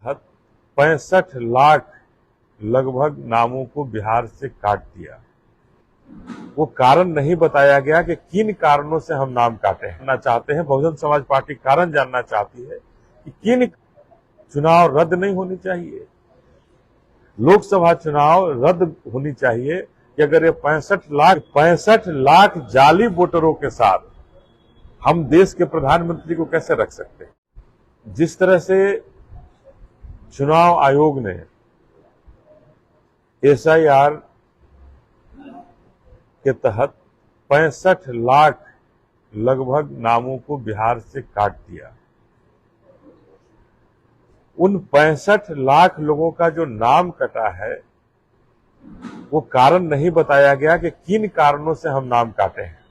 65 लाख लगभग नामों को बिहार से काट दिया। वो कारण नहीं बताया गया कि किन कारणों से हम नाम काटे हैं। चाहते हैं बहुजन समाज पार्टी कारण जानना चाहती है कि किन चुनाव रद्द नहीं होनी चाहिए। लोकसभा चुनाव रद्द होनी चाहिए कि अगर ये 65 लाख जाली वोटरों के साथ हम देश के प्रधानमंत्री को कैसे रख सकते हैं। जिस तरह से चुनाव आयोग ने SIR के तहत 65 लाख लगभग नामों को बिहार से काट दिया, उन 65 लाख लोगों का जो नाम कटा है वो कारण नहीं बताया गया कि किन कारणों से हम नाम काटे हैं।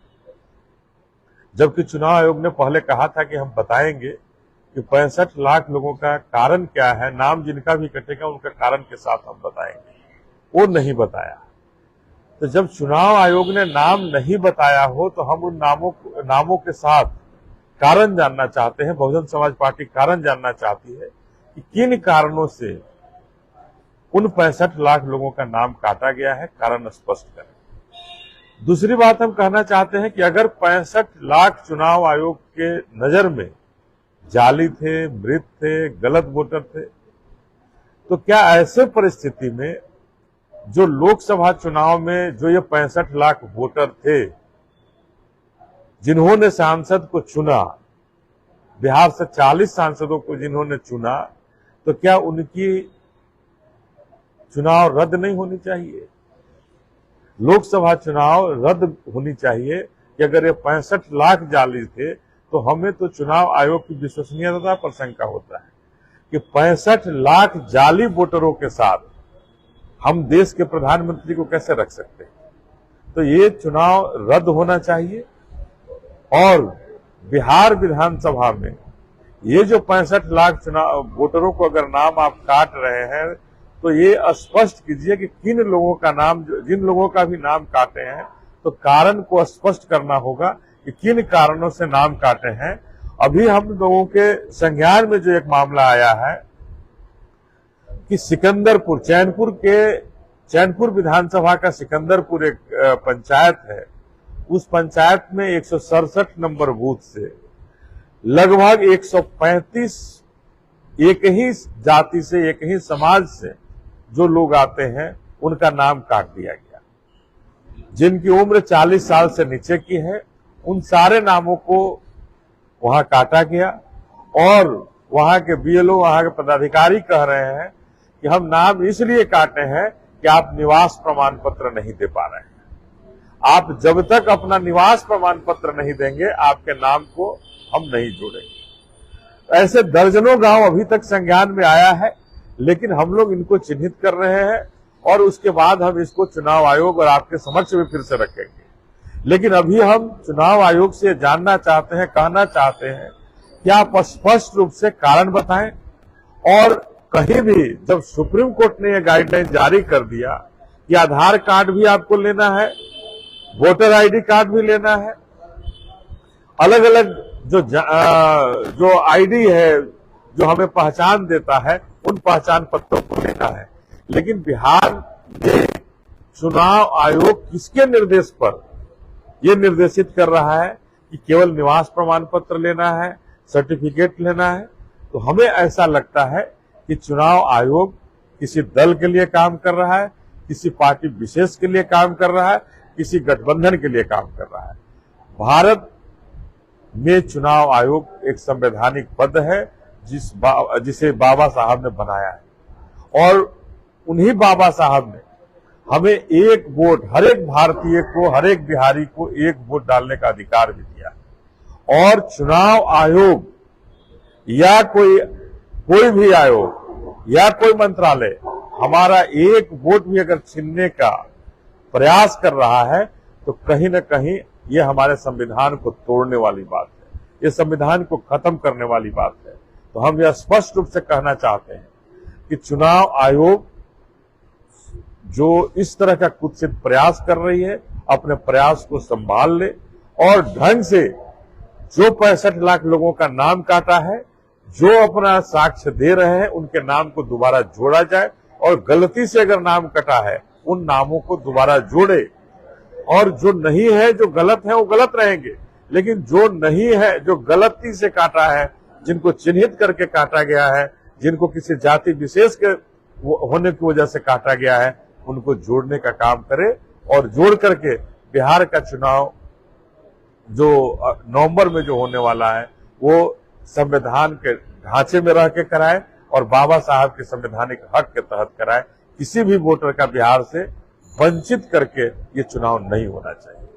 जबकि चुनाव आयोग ने पहले कहा था कि हम बताएंगे कि 65 लाख लोगों का कारण क्या है, नाम जिनका भी कटेगा उनका कारण के साथ हम बताएंगे, वो नहीं बताया। तो जब चुनाव आयोग ने नाम नहीं बताया हो तो हम उन नामों के साथ कारण जानना चाहते हैं। बहुजन समाज पार्टी कारण जानना चाहती है कि किन कारणों से उन 65 लाख लोगों का नाम काटा गया है, कारण स्पष्ट करें। दूसरी बात हम कहना चाहते हैं कि अगर 65 लाख चुनाव आयोग के नजर में जाली थे, मृत थे, गलत वोटर थे, तो क्या ऐसे परिस्थिति में जो लोकसभा चुनाव में जो ये 65 लाख वोटर थे जिन्होंने सांसद को चुना, बिहार से 40 सांसदों को जिन्होंने चुना, तो क्या उनकी चुनाव रद्द नहीं होनी चाहिए। लोकसभा चुनाव रद्द होनी चाहिए कि अगर ये 65 लाख जाली थे तो हमें तो चुनाव आयोग की विश्वसनीयता पर शंका होता है कि 65 लाख जाली वोटरों के साथ हम देश के प्रधानमंत्री को कैसे रख सकते हैं। तो ये चुनाव रद्द होना चाहिए और बिहार विधानसभा में ये जो 65 लाख चुनाव वोटरों को अगर नाम आप काट रहे हैं तो ये स्पष्ट कीजिए कि किन लोगों का नाम, जिन लोगों का भी नाम काटे हैं तो कारण को स्पष्ट करना होगा कि किन कारणों से नाम काटे हैं। अभी हम लोगों के संज्ञान में जो एक मामला आया है कि सिकंदरपुर, चैनपुर विधानसभा का सिकंदरपुर एक पंचायत है, उस पंचायत में 167 नंबर बूथ से लगभग 135 एक ही जाति से, एक ही समाज से जो लोग आते हैं उनका नाम काट दिया गया। जिनकी उम्र 40 साल से नीचे की है उन सारे नामों को वहां काटा गया और वहां के BLO, वहां के पदाधिकारी कह रहे हैं कि हम नाम इसलिए काटे हैं कि आप निवास प्रमाण पत्र नहीं दे पा रहे हैं। आप जब तक अपना निवास प्रमाण पत्र नहीं देंगे आपके नाम को हम नहीं जोड़ेंगे। ऐसे दर्जनों गांव अभी तक संज्ञान में आया है, लेकिन हम लोग इनको चिन्हित कर रहे हैं और उसके बाद हम इसको चुनाव आयोग और आपके समक्ष में फिर से रखेंगे। लेकिन अभी हम चुनाव आयोग से जानना चाहते हैं, कहना चाहते हैं कि आप स्पष्ट रूप से कारण बताएं। और कहीं भी जब सुप्रीम कोर्ट ने यह गाइडलाइन जारी कर दिया कि आधार कार्ड भी आपको लेना है, वोटर ID कार्ड भी लेना है, अलग अलग जो ID है जो हमें पहचान देता है उन पहचान पत्रों को लेना है, लेकिन बिहार में चुनाव आयोग किसके निर्देश पर यह निर्देशित कर रहा है कि केवल निवास प्रमाण पत्र लेना है, सर्टिफिकेट लेना है। तो हमें ऐसा लगता है कि चुनाव आयोग किसी दल के लिए काम कर रहा है, किसी पार्टी विशेष के लिए काम कर रहा है, किसी गठबंधन के लिए काम कर रहा है। भारत में चुनाव आयोग एक संवैधानिक पद है जिसे बाबा साहब ने बनाया है और उन्हीं बाबा साहब ने हमें एक वोट, हर एक भारतीय को, हर एक बिहारी को एक वोट डालने का अधिकार भी दिया। और चुनाव आयोग या कोई भी आयोग या कोई मंत्रालय हमारा एक वोट भी अगर छीनने का प्रयास कर रहा है तो कहीं न कहीं ये हमारे संविधान को तोड़ने वाली बात है, ये संविधान को खत्म करने वाली बात है। तो हम यह स्पष्ट रूप से कहना चाहते हैं कि चुनाव आयोग जो इस तरह का कुत्सित प्रयास कर रही है अपने प्रयास को संभाल ले और ढंग से जो 65 लाख लोगों का नाम काटा है, जो अपना साक्ष्य दे रहे हैं उनके नाम को दोबारा जोड़ा जाए, और गलती से अगर नाम कटा है उन नामों को दोबारा जोड़े, और जो नहीं है, जो गलत है वो गलत रहेंगे, लेकिन जो नहीं है, जो गलती से काटा है, जिनको चिन्हित करके काटा गया है, जिनको किसी जाति विशेष के होने की वजह से काटा गया है, उनको जोड़ने का काम करे, और जोड़ करके बिहार का चुनाव जो नवंबर में जो होने वाला है वो संविधान के ढांचे में रह के कराए और बाबा साहब के संवैधानिक हक के तहत कराए। किसी भी वोटर का बिहार से वंचित करके ये चुनाव नहीं होना चाहिए।